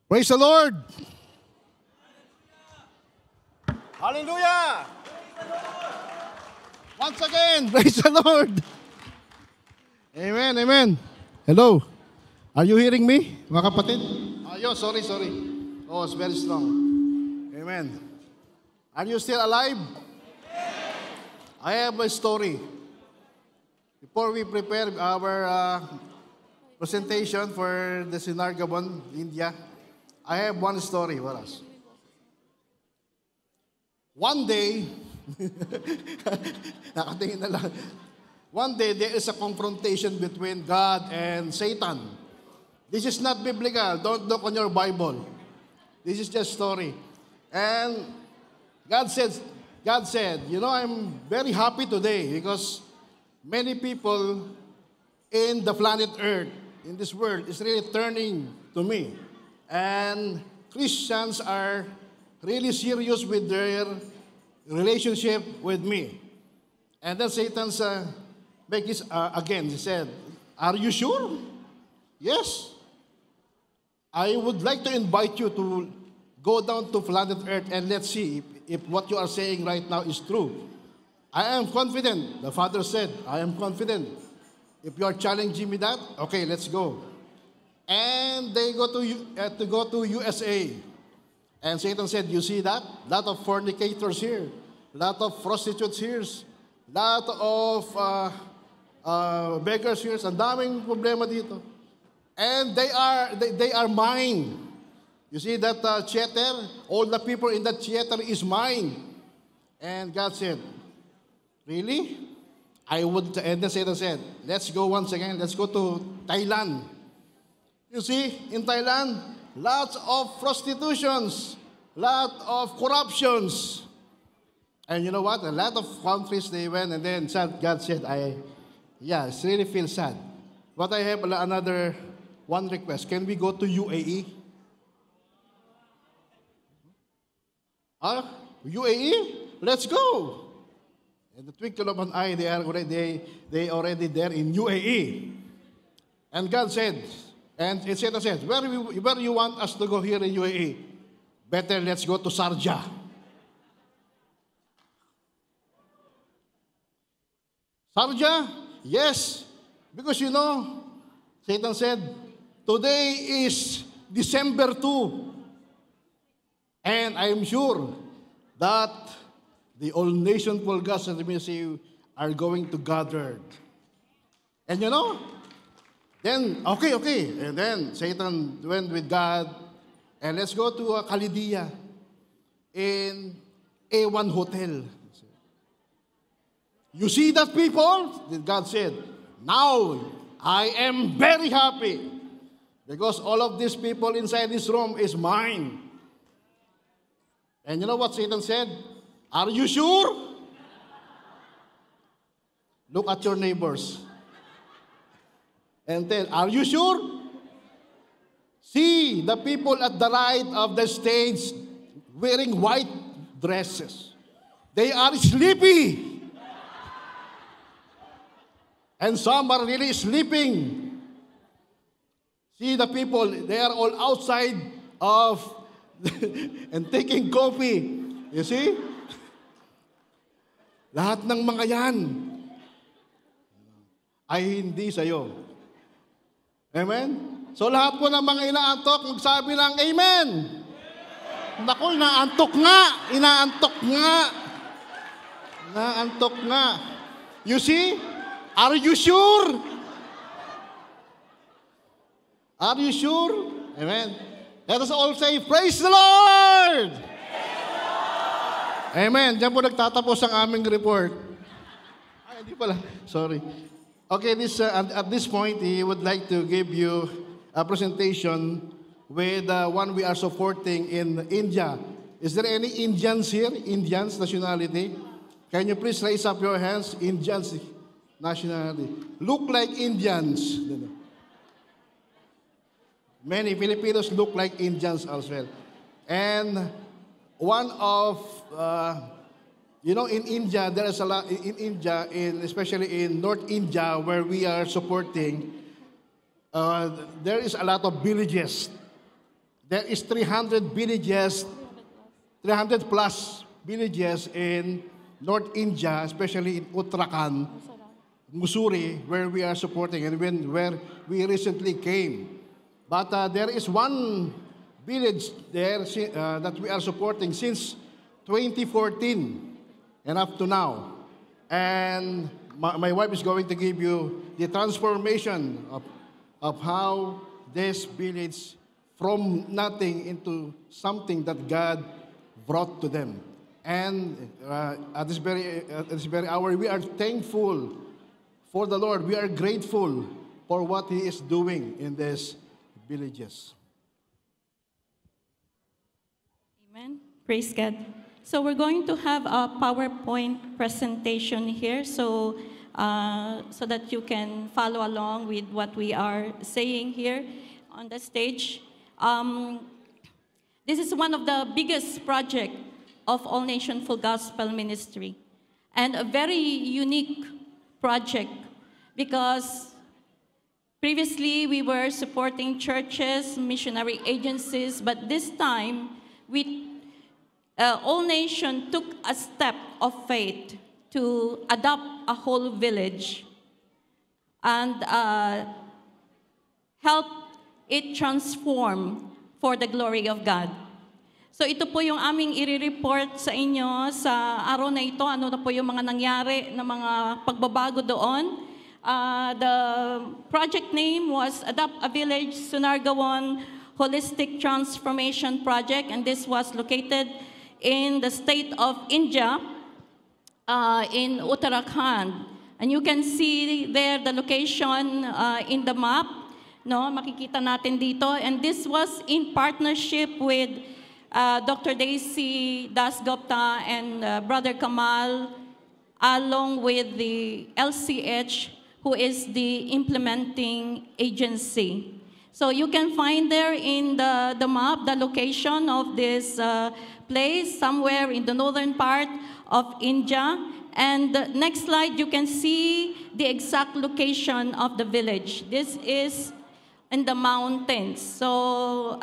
Praise the Lord! Hallelujah! Once again, praise the Lord! Amen, amen. Hello. Are you hearing me, mga kapatid? Ayun, sorry. Oh, it's very strong. Amen. Are you still alive? I have a story. Before we prepare our presentation for the Sinargabon, India, I have one story for us. One day, nakatingin na lang. One day, there is a confrontation between God and Satan. This is not biblical. Don't look on your Bible. This is just story. And God said, you know, I'm very happy today because many people in the planet Earth, in this world, is really turning to me. And Christians are really serious with their relationship with me. And then Satan's make this again. He said, "Are you sure?" Yes. I would like to invite you to go down to planet Earth and let's see if what you are saying right now is true. I am confident. The Father said, I am confident. If you are challenging me that, okay, let's go. And they go to USA. And Satan said, you see that? Lot of fornicators here. Lot of prostitutes here. Lot of beggars here. Ang daming problema dito. And they are mine. You see that theater? All the people in that theater is mine. And God said, really? And then Satan said, let's go once again. Let's go to Thailand. You see, in Thailand, lots of prostitutions, lot of corruptions. And you know what? A lot of countries they went, and then God said, it really feels sad. But I have another one request. Can we go to UAE? UAE? Let's go. In the twinkle of an eye, they already there in UAE. And God said, and Satan said, where you want us to go here in UAE? Better let's go to Sharjah. Sharjah? Yes. Because you know, Satan said, today is December 2. And I am sure that the all nation for God's intimacy are going to gather. And you know, then, okay. And then Satan went with God, and let's go to Khalidiyah in A1 Hotel. You see that, people? Then God said, now I am very happy because all of these people inside this room is mine. And you know what Satan said? Are you sure? Look at your neighbors and tell, are you sure? See the people at the right of the stage wearing white dresses. They are sleepy. And some are really sleeping. See the people, they are all outside of and taking coffee. You see? Lahat ng mga yan ay hindi sa'yo. Amen? So lahat po ng mga inaantok, magsabi ng Amen! Naku, inaantok nga. You see? Are you sure? Are you sure? Amen. Let us all say, praise the Lord! Amen. Diyan po nagtatapos ang aming report. Ay, hindi pala. Sorry. Okay, at this point, he would like to give you a presentation with one we are supporting in India. Is there any Indians here? Indians nationality? Can you please raise up your hands? Indians nationality. Look like Indians. Many Filipinos look like Indians as well. And one of, in India, there is a lot, in India, especially in North India, where we are supporting, there is a lot of villages. there is 300 villages, 300 plus villages in North India, especially in Uttarakhand, Mussoorie, where we are supporting and where we recently came. But there is one village there that we are supporting since 2014 and up to now. And my wife is going to give you the transformation of how this village from nothing into something that God brought to them. And at this very hour, we are thankful for the Lord. We are grateful for what He is doing in these villages. Amen. Praise God. So we're going to have a PowerPoint presentation here, so that you can follow along with what we are saying here on the stage. This is one of the biggest projects of All Nation Full Gospel Ministry, and a very unique project because previously we were supporting churches, missionary agencies, but this time All Nation took a step of faith to adopt a whole village and help it transform for the glory of God. So ito po yung aming i-report sa inyo sa araw na ito. Ano na po yung mga nangyari na mga pagbabago doon. The project name was Adopt a Village Sunargaon Holistic Transformation Project, and this was located in the state of India, in Uttarakhand. And you can see there the location in the map. No, makikita natin dito. And this was in partnership with Dr. Daisy Dasgupta and Brother Kamal, along with the LCH, who is the implementing agency. So you can find there in the map the location of this place, somewhere in the northern part of India. And the next slide, you can see the exact location of the village. This is in the mountains. So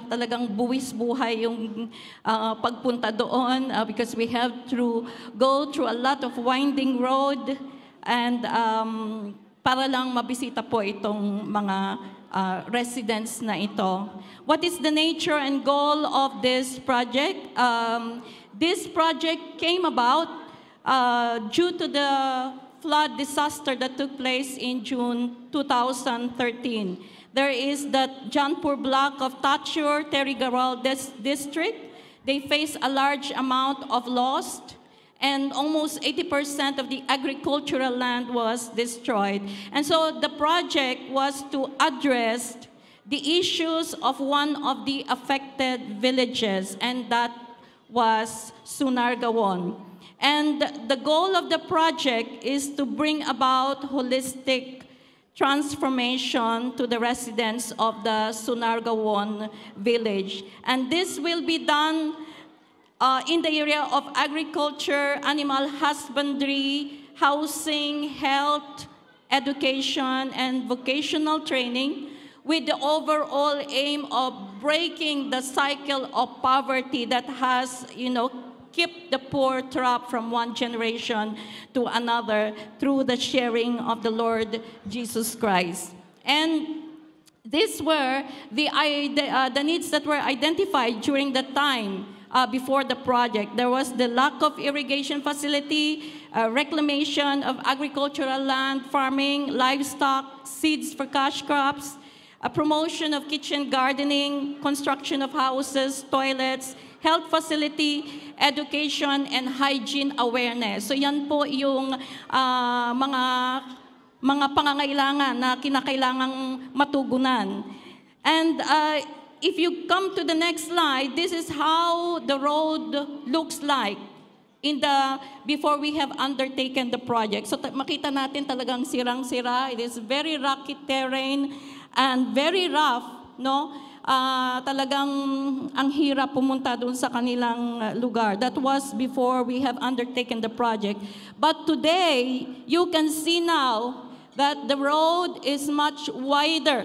talagang buwis buhay yung pagpunta doon because we have to go through a lot of winding road and para lang mabisita po itong mga residents na ito. What is the nature and goal of this project? This project came about due to the flood disaster that took place in June 2013. There is the Janpur block of Tachur, Terigaral district. They face a large amount of loss, and almost 80% of the agricultural land was destroyed. And so the project was to address the issues of one of the affected villages, and that was Sunargaon. And the goal of the project is to bring about holistic transformation to the residents of the Sunargaon village. And this will be done in the area of agriculture, animal husbandry, housing, health, education, and vocational training, with the overall aim of breaking the cycle of poverty that has, keep the poor trapped from one generation to another through the sharing of the Lord Jesus Christ. And these were the needs that were identified during the time before the project. There was the lack of irrigation facility, reclamation of agricultural land, farming, livestock, seeds for cash crops, a promotion of kitchen gardening, construction of houses, toilets, health facility, education, and hygiene awareness. So yan po yung mga pangangailangan na kinakailangang matugunan. And if you come to the next slide, this is how the road looks like before we have undertaken the project. So makita natin talagang sirang-sira. It is very rocky terrain and very rough, no? Talagang ang hirap pumunta doon sa kanilang lugar. That was before we have undertaken the project. But today, you can see now that the road is much wider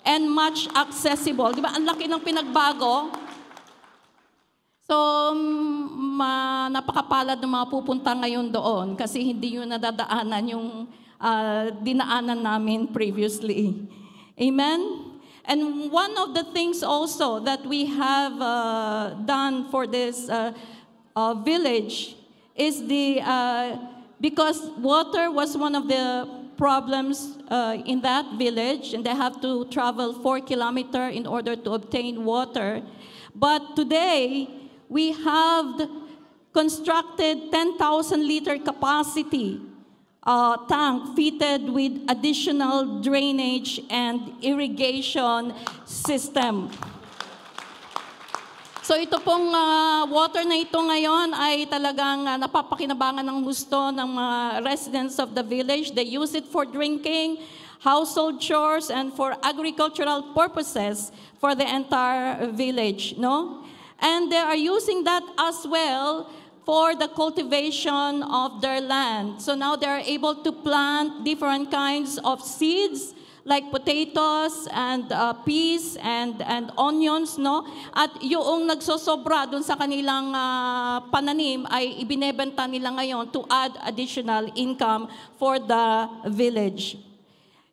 and much accessible. Di ba? Ang laki ng pinagbago. So, napakapalad ng mga pupunta ngayon doon kasi hindi yun nadadaanan yung dinaanan namin previously. Amen? And one of the things also that we have done for this village is because water was one of the problems in that village, and they have to travel 4 kilometers in order to obtain water. But today, we have constructed 10,000-liter capacity tank fitted with additional drainage and irrigation system. So ito pong water na ito ngayon ay talagang napapakinabangan ng gusto ng mga residents of the village. They use it for drinking, household chores, and for agricultural purposes for the entire village, no? And they are using that as well for the cultivation of their land. So now they are able to plant different kinds of seeds, like potatoes and peas and onions, no? At yung nagsosobra dun sa kanilang pananim ay ibinebenta nila ngayon to add additional income for the village.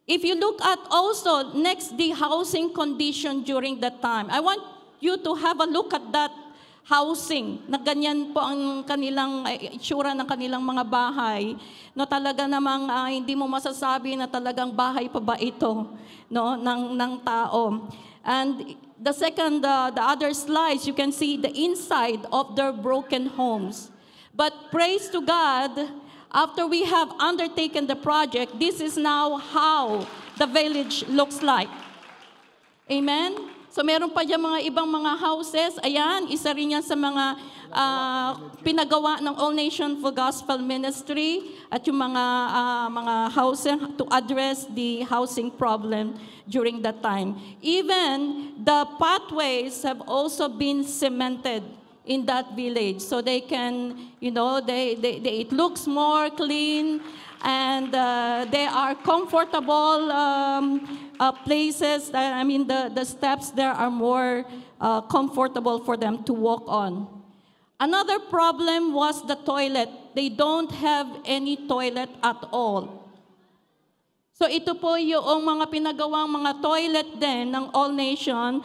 If you look at also next the housing condition during that time, I want you to have a look at that housing, na ganyan po ang kanilang itsura ng kanilang mga bahay, no, talaga namang hindi mo masasabi na talagang bahay pa ba ito, no, ng tao. And the second, the other slides, you can see the inside of their broken homes. But praise to God, after we have undertaken the project, this is now how the village looks like. Amen? So meron pa dyan mga ibang mga houses. Ayan, isa rin yan sa mga pinagawa ng All Nation Full Gospel Ministry at yung mga houses to address the housing problem during that time. Even the pathways have also been cemented in that village, so they can, you know, it looks more clean, and they are comfortable places. I mean, the steps there are more comfortable for them to walk on. Another problem was the toilet. They don't have any toilet at all. So ito po yung mga pinagawang mga toilet din ng All Nation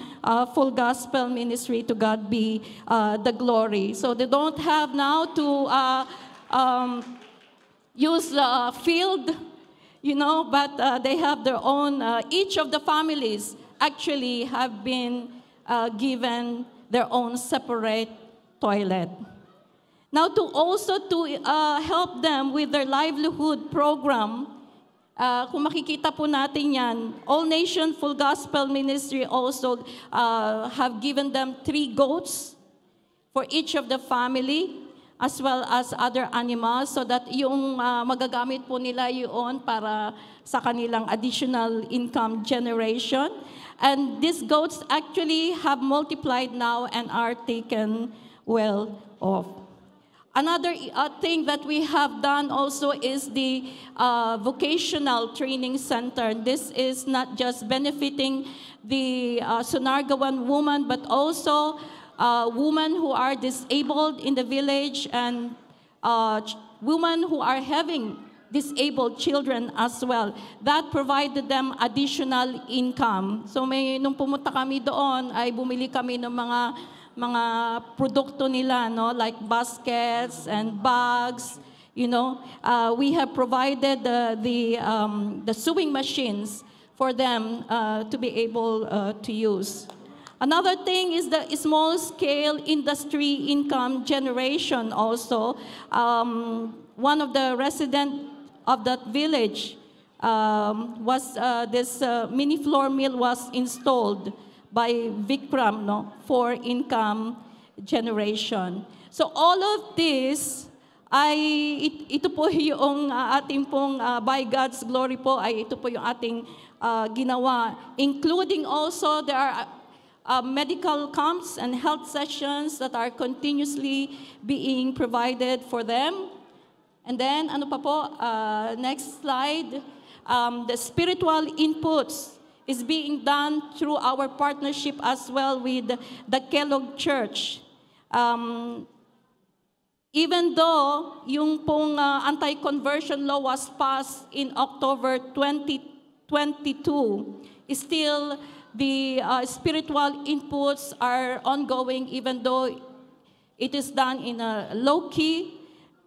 Full Gospel Ministry. To God be the glory. So they don't have now to use field, you know, but they have their own, each of the families actually have been given their own separate toilet. Now to help them with their livelihood program, kung makikita po natin yan, All Nation Full Gospel Ministry also have given them 3 goats for each of the family, as well as other animals, so that yung magagamit po nila yun para sa kanilang additional income generation. And these goats actually have multiplied now and are taken well off. Another thing that we have done also is the vocational training center. This is not just benefiting the Sonargaon woman, but also women who are disabled in the village, and women who are having disabled children as well. That provided them additional income. So nung pumunta kami doon, ay bumili kami ng mga produkto nila, no, like baskets and bags. You know, we have provided the sewing machines for them to be able to use. Another thing is the small-scale industry income generation also. One of the residents of that village was this mini flour mill was installed by Vikram, no, for income generation. So all of this ito po yung ating pong by God's glory po, ay ito po yung ating ginawa, including also there are medical camps and health sessions that are continuously being provided for them. And then, ano pa po, next slide, the spiritual inputs is being done through our partnership as well with the Kellogg Church. Even though yung pong anti-conversion law was passed in October 2022, still the spiritual inputs are ongoing, even though it is done in a low-key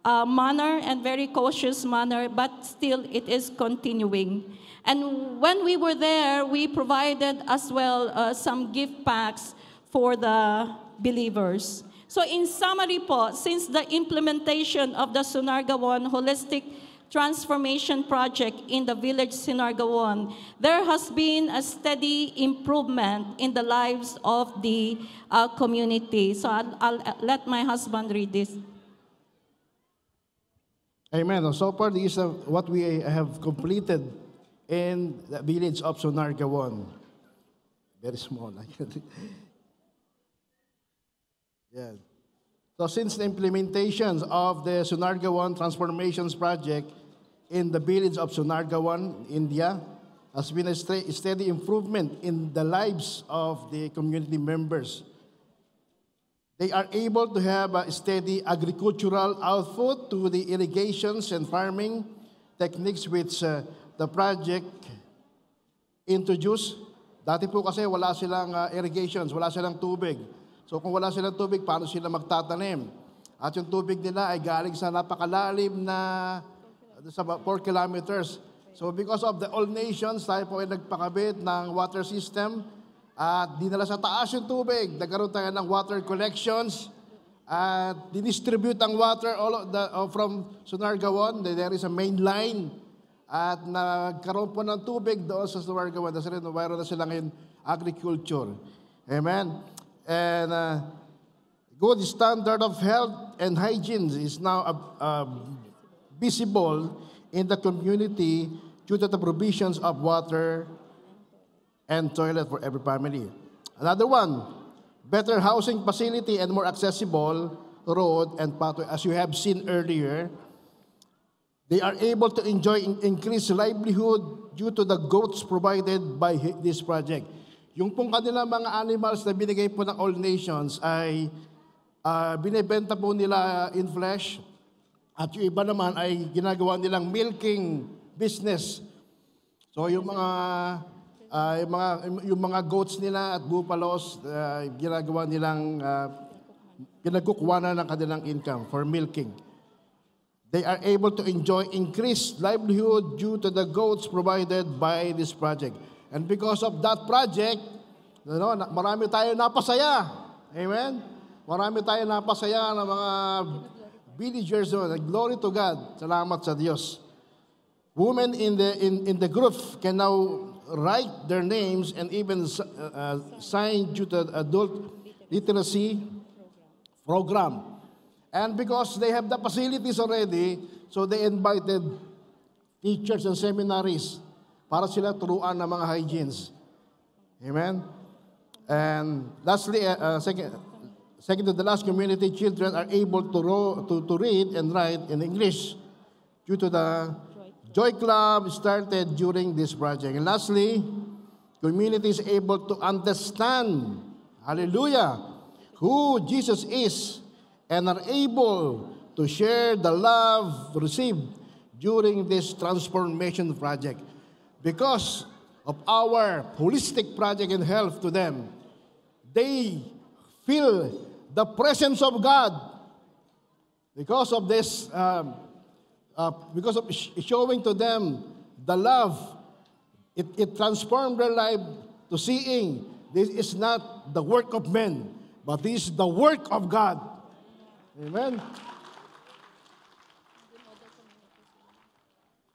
manner and very cautious manner, but still it is continuing. And when we were there, we provided as well some gift packs for the believers. So in summary po, since the implementation of the Sunargaon Holistic Transformation Project in the village Sunargaon, there has been a steady improvement in the lives of the community. So I'll let my husband read this. Amen. So far, this is what we have completed in the village of Sunargaon. Very small. Yeah. So since the implementations of the Sunargaon Transformations Project in the village of Sunargaon, India, has been a steady improvement in the lives of the community members. They are able to have a steady agricultural output to the irrigations and farming techniques which the project introduced. Dati po kasi wala silang irrigations, wala silang tubig. So kung wala silang tubig, paano sila magtatanim? At yung tubig nila ay galing sa napakalalim na sa 4 kilometers. So because of the all nations, tayo po ay nagpakabit ng water system at dinala sa taas yung tubig. Nagkaroon tayo ng water collections at dinistribute ang water from Sunargaon. There is a main line at nagkaroon po ng tubig doon sa Sunargaon. Kasi mayroon na sila ngayon agriculture. Amen. And good standard of health and hygiene is now visible in the community due to the provisions of water and toilet for every family. Another one, better housing facility and more accessible road and pathway. As you have seen earlier, they are able to enjoy increased livelihood due to the goats provided by this project. Yung pong kanilang mga animals na binigay po ng All Nations ay binibenta po nila in flesh at yung iba naman ay ginagawa nilang milking business. So yung mga goats nila at bupaloes, ginagawa nilang pinagkukuha na ng kanilang income for milking. They are able to enjoy increased livelihood due to the goats provided by this project. And because of that project, marami tayo napasaya. Amen? Marami tayo napasaya ng mga villagers. Glory to God. Salamat sa Diyos. Women in the group can now write their names and even sign due to the adult literacy program. And because they have the facilities already, so they invited teachers and seminaries para sila turuan ng mga hygienes. Amen? And lastly, second to the last, community children are able to read and write in English due to the Joy Club started during this project. And lastly, community is able to understand, hallelujah, who Jesus is and are able to share the love received during this transformation project. Because of our holistic project in health to them, they feel the presence of God. Because of this, because of showing to them the love, it transformed their life to seeing this is not the work of men, but this is the work of God. Amen.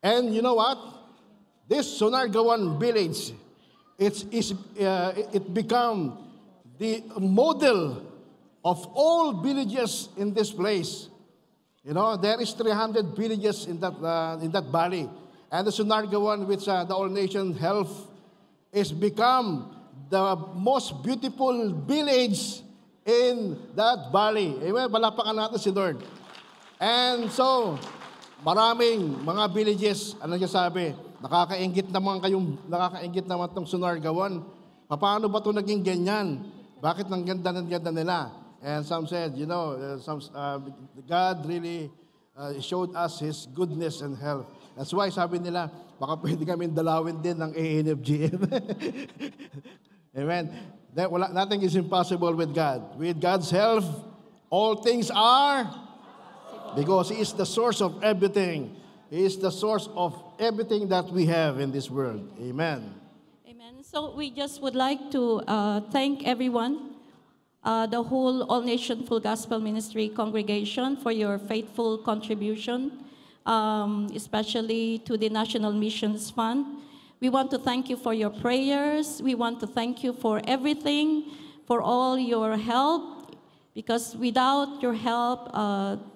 And you know what? This Sunargaon village, it become the model of all villages in this place. You know, there is 300 villages in that valley, and the Sunargaon, which the All Nation Health, is become the most beautiful village in that valley. Amen. Palapakan natin si Lord. And so, maraming mga villages, ano niya sabi? nakakaingit naman tong Sunargaon. Paano ba ito naging ganyan? Bakit ng ganda nila? And some said, God really showed us His goodness and help. That's why sabi nila, baka pwede kami dalawin din ng ANFGM. Amen. Nothing is impossible with God. With God's help, all things are, because He is the source of everything. He is the source of everything that we have in this world. Amen. Amen. So we just would like to thank everyone, the whole All Nation Full Gospel Ministry congregation, for your faithful contribution, especially to the National Missions Fund. We want to thank you for your prayers. We want to thank you for everything, for all your help, because without your help,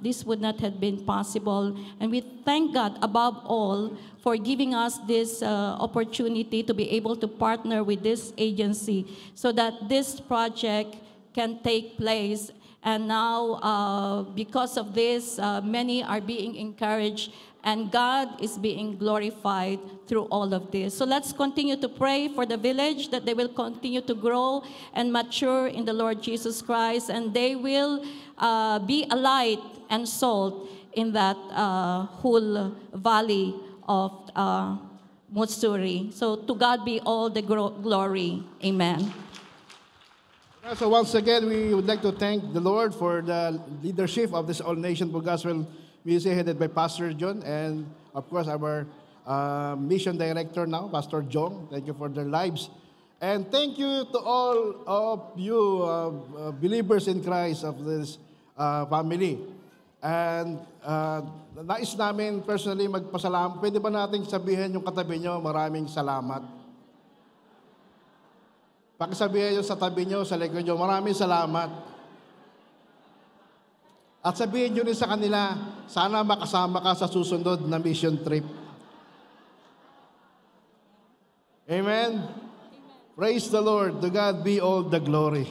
this would not have been possible. And we thank God above all for giving us this opportunity to be able to partner with this agency so that this project can take place. And now, because of this, many are being encouraged, and God is being glorified through all of this. So let's continue to pray for the village, that they will continue to grow and mature in the Lord Jesus Christ, and they will be a light and salt in that whole valley of Mutsuri. So to God be all the glory. Amen. So once again, we would like to thank the Lord for the leadership of this All Nation Full Gospel Ministry headed by Pastor John, and of course our mission director now, Pastor Jong. Thank you for their lives. And thank you to all of you believers in Christ of this family. And nais namin personally magpasalamat. Pwede ba nating sabihin yung katabi nyo, maraming salamat? Pakisabihin nyo sa tabi nyo, sa likod nyo, maraming salamat. At sabihin nyo rin sa kanila, sana makasama ka sa susunod na mission trip. Amen? Praise the Lord. To God be all the glory.